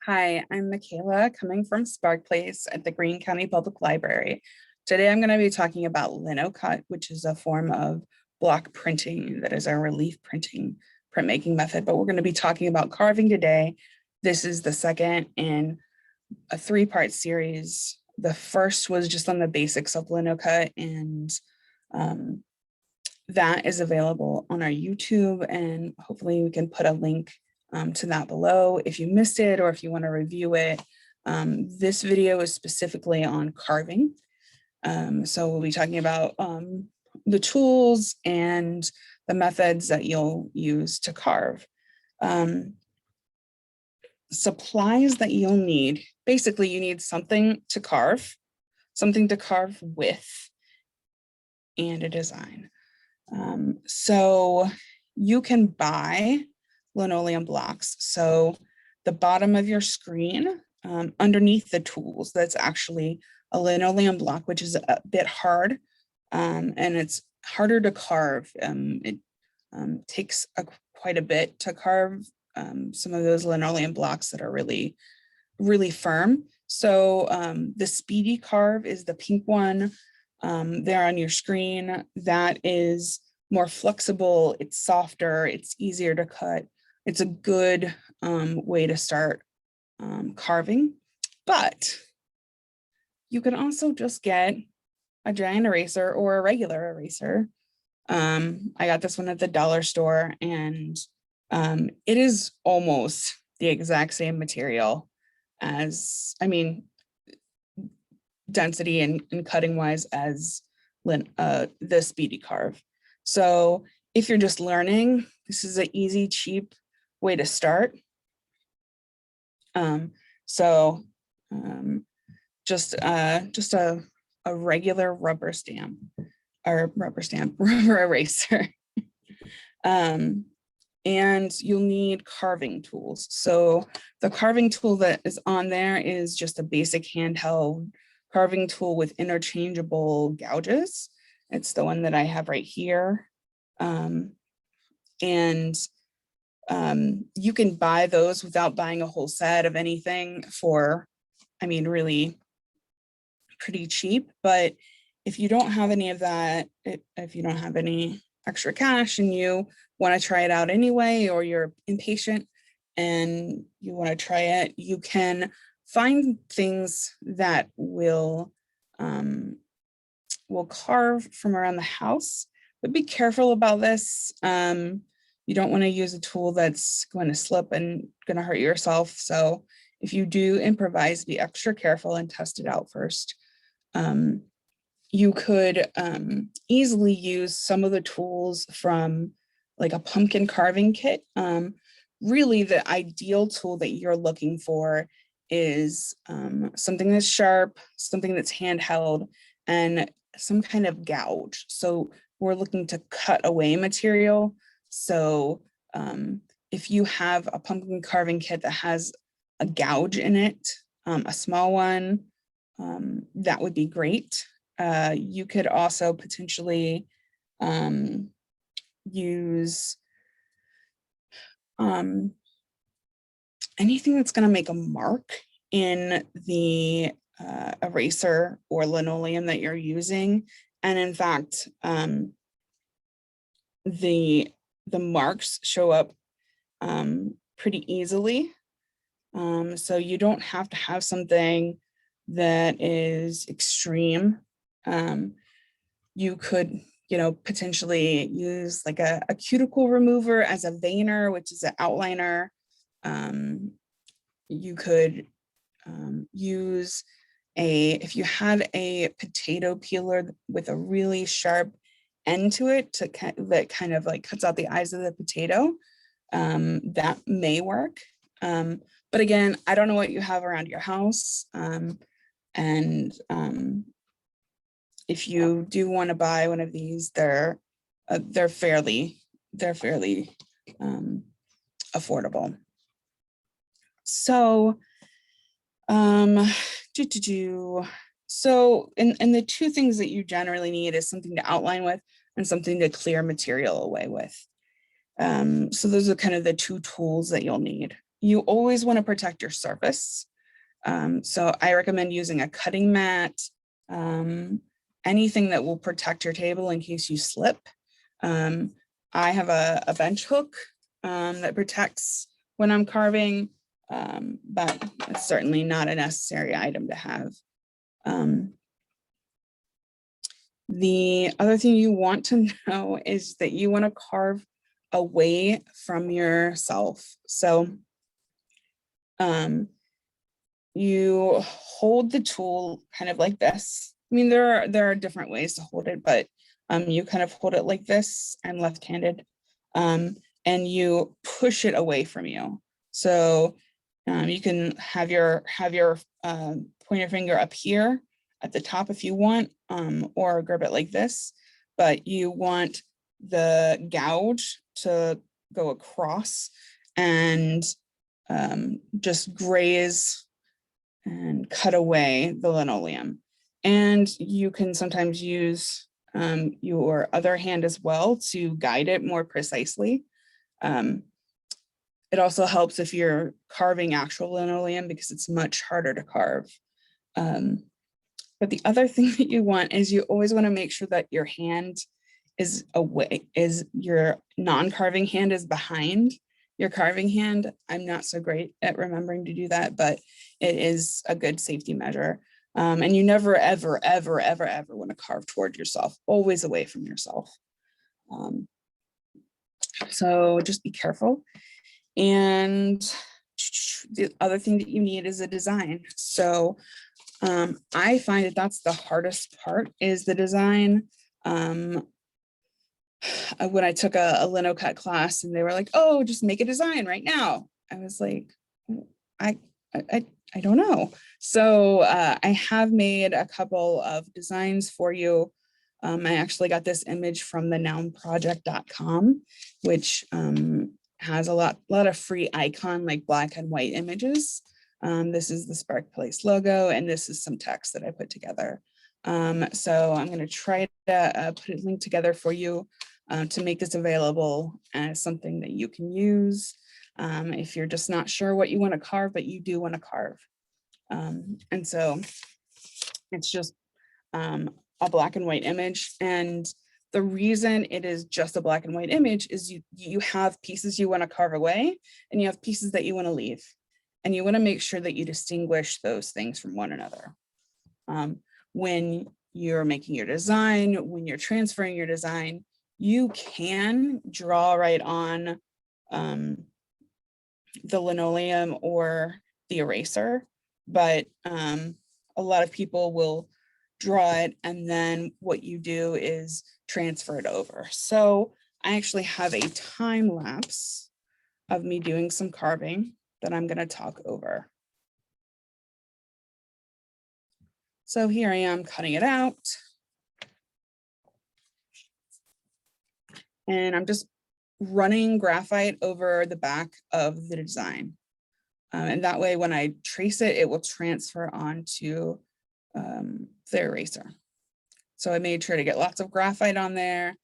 Hi, I'm Michaela coming from Spark Place at the Greene County Public Library. Today I'm going to be talking about Linocut, which is a form of block printing that is a relief printmaking method, but we're going to be talking about carving today. This is the second in a three-part series. The first was just on the basics of Linocut, and that is available on our YouTube, and hopefully we can put a link to that below if you missed it or if you want to review it. This video is specifically on carving. So we'll be talking about the tools and the methods that you'll use to carve. Supplies that you'll need. Basically, you need something to carve with, and a design. So you can buy linoleum blocks. So the bottom of your screen, underneath the tools, that's actually a linoleum block, which is a bit hard, and it's harder to carve. It takes quite a bit to carve some of those linoleum blocks that are really, really firm. So the Speedy Carve is the pink one there on your screen. That is more flexible, it's softer, it's easier to cut. It's a good way to start carving, but you can also just get a giant eraser or a regular eraser. I got this one at the dollar store, and it is almost the exact same material as, density and cutting wise as the Speedy Carve. So if you're just learning, this is an easy, cheap way to start. Just a regular rubber eraser. And you'll need carving tools. So the carving tool that is on there is just a basic handheld carving tool with interchangeable gouges. It's the one that I have right here. You can buy those without buying a whole set of anything for, really pretty cheap. But if you don't have any of that, if you don't have any extra cash and you want to try it out anyway, or you're impatient and you want to try it, you can find things that will carve from around the house. But be careful about this. You don't want to use a tool that's going to slip and going to hurt yourself. So if you do improvise, be extra careful and test it out first. You could easily use some of the tools from like a pumpkin carving kit. Really, the ideal tool that you're looking for is something that's sharp, something that's handheld, and some kind of gouge. So we're looking to cut away material. So if you have a pumpkin carving kit that has a gouge in it, a small one, that would be great. You could also potentially use anything that's going to make a mark in the eraser or linoleum that you're using. And in fact, the marks show up pretty easily. So you don't have to have something that is extreme. You could, potentially use like a cuticle remover as a veiner, which is an outliner. You could use if you had a potato peeler with a really sharp end to it that kind of like cuts out the eyes of the potato, that may work. But again, I don't know what you have around your house. If you do want to buy one of these, they're fairly affordable. So, so and the two things that you generally need is something to outline with and something to clear material away with. So those are kind of the two tools that you'll need. you always want to protect your surface. So I recommend using a cutting mat, anything that will protect your table in case you slip. I have a bench hook that protects when I'm carving, but it's certainly not a necessary item to have. The other thing you want to know is that you want to carve away from yourself. So you hold the tool kind of like this. I mean, there are different ways to hold it, but you kind of hold it like this. I'm left-handed, and you push it away from you. So you can have your pointer finger up here at the top if you want, or grab it like this. But you want the gouge to go across and just graze and cut away the linoleum. And you can sometimes use your other hand as well to guide it more precisely. It also helps if you're carving actual linoleum because it's much harder to carve. But the other thing that you want is you always want to make sure that your hand is away, is your non-carving hand is behind your carving hand. I'm not so great at remembering to do that, but it is a good safety measure. And you never, ever, ever, ever, ever want to carve toward yourself, always away from yourself. So just be careful. And the other thing that you need is a design. So I find that that's the hardest part is the design. When I took a Linocut class and they were like, oh, just make a design right now. I was like, I don't know. So I have made a couple of designs for you. I actually got this image from the nounproject.com, which has a lot of free icon, like black and white images. This is the Spark Place logo, and this is some text that I put together. So I'm going to try to put a link together for you to make this available as something that you can use if you're just not sure what you want to carve, but you do want to carve. And so it's just a black and white image. And the reason it is just a black and white image is you have pieces you want to carve away and you have pieces that you want to leave. And you want to make sure that you distinguish those things from one another. When you're making your design, when you're transferring your design, you can draw right on the linoleum or the eraser, but a lot of people will draw it and then what you do is transfer it over. So I actually have a time lapse of me doing some carving that I'm going to talk over. So here I am cutting it out. And I'm just running graphite over the back of the design. And that way, when I trace it, it will transfer onto the eraser. So I made sure to get lots of graphite on there.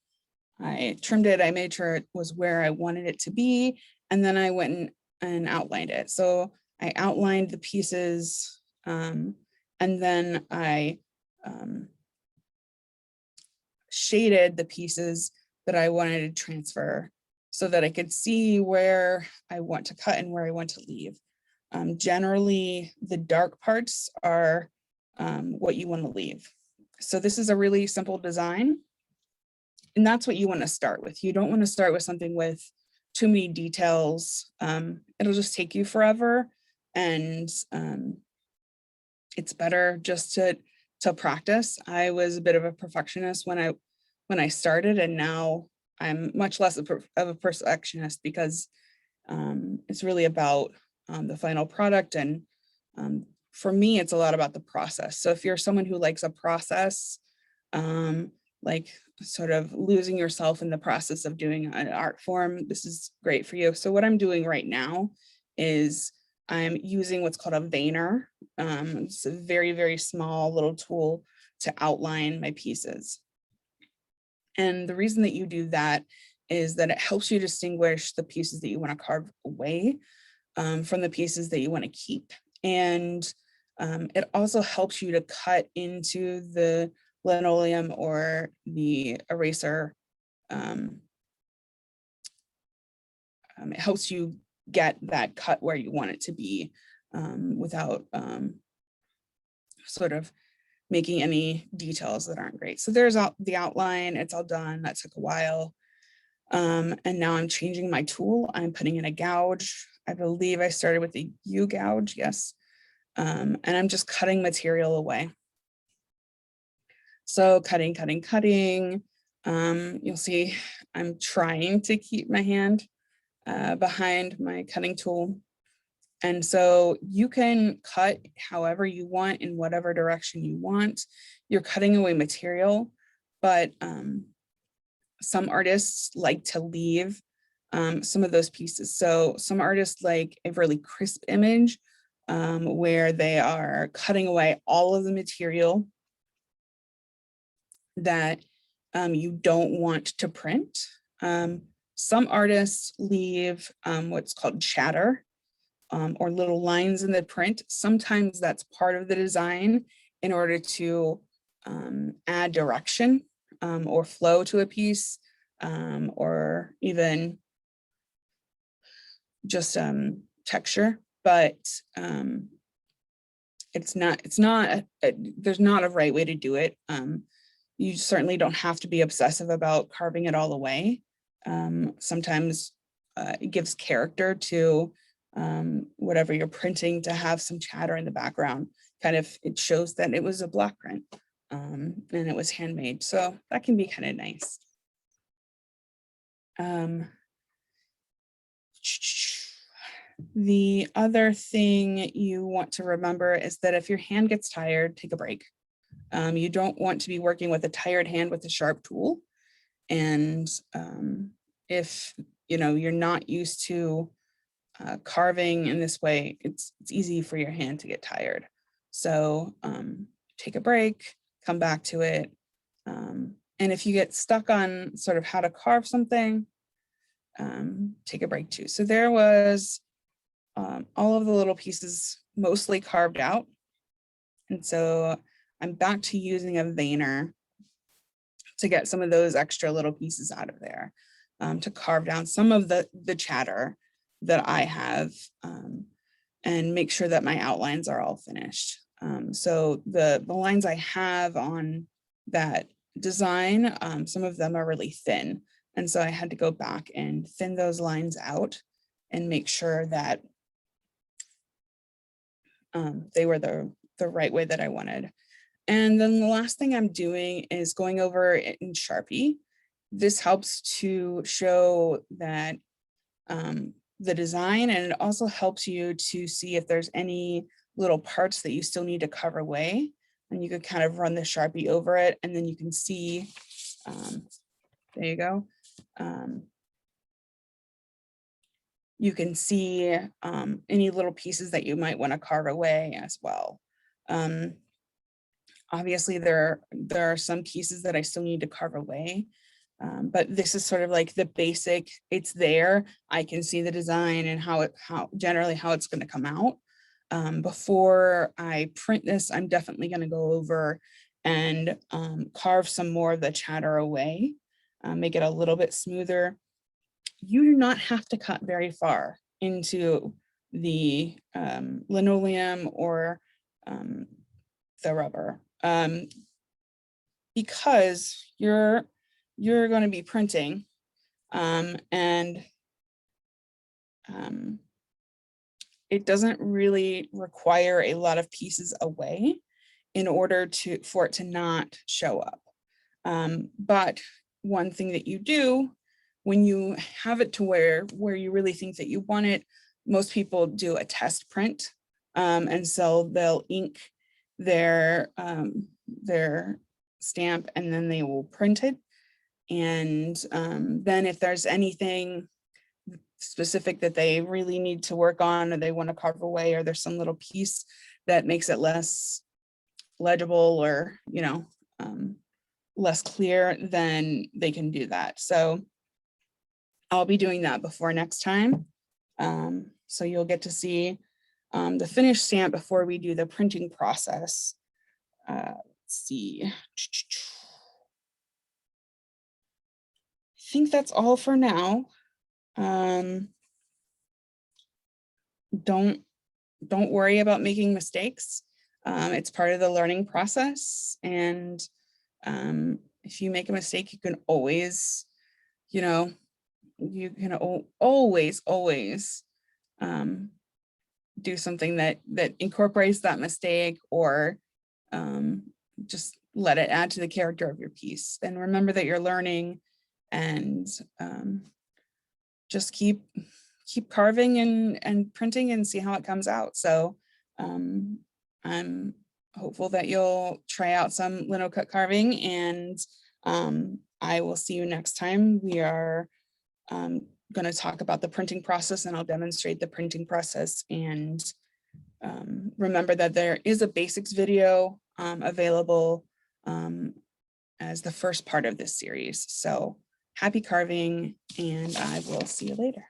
I trimmed it. I made sure it was where I wanted it to be. And then I went and outlined it. So I outlined the pieces and then I shaded the pieces that I wanted to transfer so that I could see where I want to cut and where I want to leave. Generally, the dark parts are what you want to leave. So this is a really simple design. And that's what you want to start with. You don't want to start with something with too many details. It'll just take you forever. And it's better just to practice. I was a bit of a perfectionist when I started, and now I'm much less of a perfectionist because it's really about the final product. And for me, it's a lot about the process. So if you're someone who likes a process, like sort of losing yourself in the process of doing an art form, this is great for you. So what I'm doing right now is I'm using what's called a veiner. It's a very, very small little tool to outline my pieces. And the reason that you do that is that it helps you distinguish the pieces that you want to carve away from the pieces that you want to keep. And it also helps you to cut into the linoleum or the eraser. It helps you get that cut where you want it to be without sort of making any details that aren't great. So there's the outline, it's all done. That took a while. And now I'm changing my tool. I'm putting in a gouge. I believe I started with the U gouge, yes. And I'm just cutting material away. So cutting. You'll see I'm trying to keep my hand behind my cutting tool. And so you can cut however you want in whatever direction you want. You're cutting away material, but some artists like to leave some of those pieces. So some artists like a really crisp image where they are cutting away all of the material that you don't want to print. Some artists leave what's called chatter or little lines in the print. Sometimes that's part of the design in order to add direction or flow to a piece, or even just texture, but there's not a right way to do it. You certainly don't have to be obsessive about carving it all away. Sometimes it gives character to whatever you're printing to have some chatter in the background. Kind of, it shows that it was a block print and it was handmade. So that can be kind of nice. The other thing you want to remember is that if your hand gets tired, take a break. You don't want to be working with a tired hand with a sharp tool. And if you're not used to carving in this way, it's easy for your hand to get tired. So take a break, come back to it. And if you get stuck on sort of how to carve something, take a break too. So there was all of the little pieces mostly carved out. And so I'm back to using a veiner to get some of those extra little pieces out of there, to carve down some of the chatter that I have, and make sure that my outlines are all finished. So the lines I have on that design, some of them are really thin. And so I had to go back and thin those lines out and make sure that they were the right way that I wanted. And then the last thing I'm doing is going over it in Sharpie. This helps to show that the design, and it also helps you to see if there's any little parts that you still need to cover away. And you could kind of run the Sharpie over it, and then you can see, there you go. You can see any little pieces that you might want to carve away as well. Obviously, there are some pieces that I still need to carve away, but this is sort of like the basic. It's there. I can see the design and how it's going to come out. Before I print this, I'm definitely going to go over and carve some more of the chatter away, make it a little bit smoother. You do not have to cut very far into the linoleum or the rubber, because you're going to be printing, and it doesn't really require a lot of pieces away in order for it to not show up. But one thing that you do when you have it to where you really think that you want it, most people do a test print, and so they'll ink their stamp and then they will print it. And then if there's anything specific that they really need to work on, or they want to carve away, or there's some little piece that makes it less legible or less clear, then they can do that. So I'll be doing that before next time. So you'll get to see the finished stamp before we do the printing process. Let's see. I think that's all for now. Don't worry about making mistakes. It's part of the learning process. And if you make a mistake, you can always, you know, you can always do something that incorporates that mistake, or just let it add to the character of your piece. And remember that you're learning, and just keep carving and printing and see how it comes out. So I'm hopeful that you'll try out some Linocut carving, and I will see you next time. We are going to talk about the printing process, and I'll demonstrate the printing process. And remember that there is a basics video available as the first part of this series. So happy carving, and I will see you later.